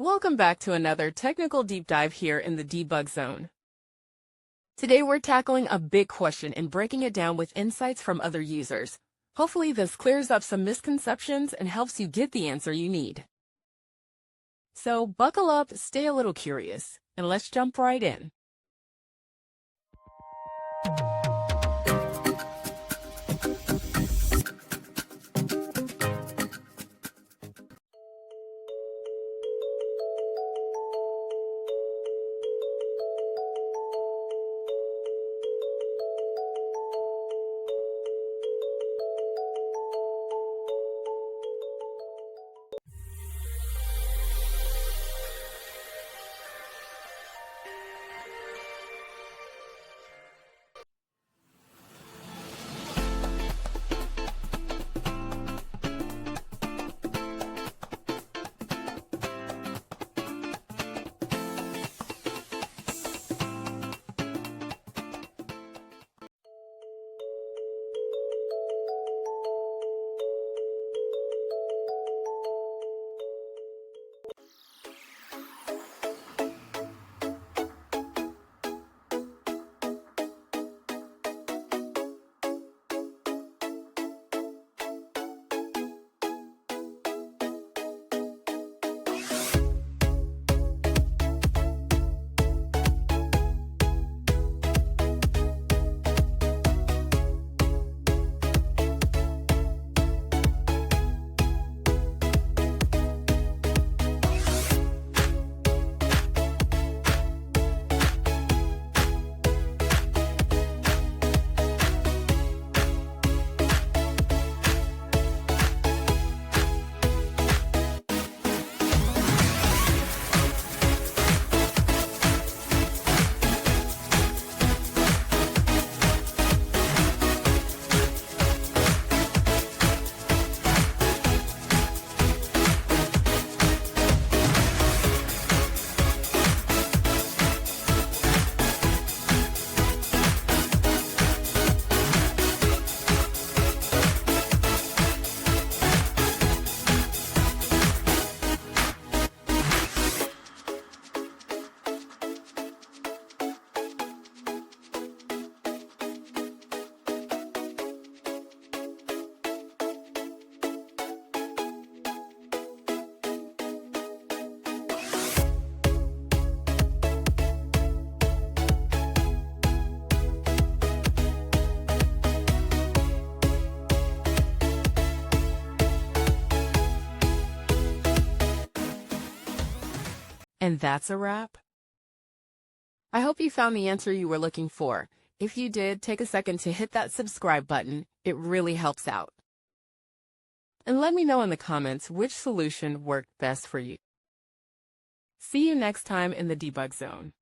Welcome back to another technical deep dive here in the debug zone. Today we're tackling a big question and breaking it down with insights from other users. Hopefully this clears up some misconceptions and helps you get the answer you need. So buckle up, stay a little curious, and let's jump right in. And that's a wrap. I hope you found the answer you were looking for. If you did, take a second to hit that subscribe button. It really helps out. And let me know in the comments which solution worked best for you. See you next time in the debug zone.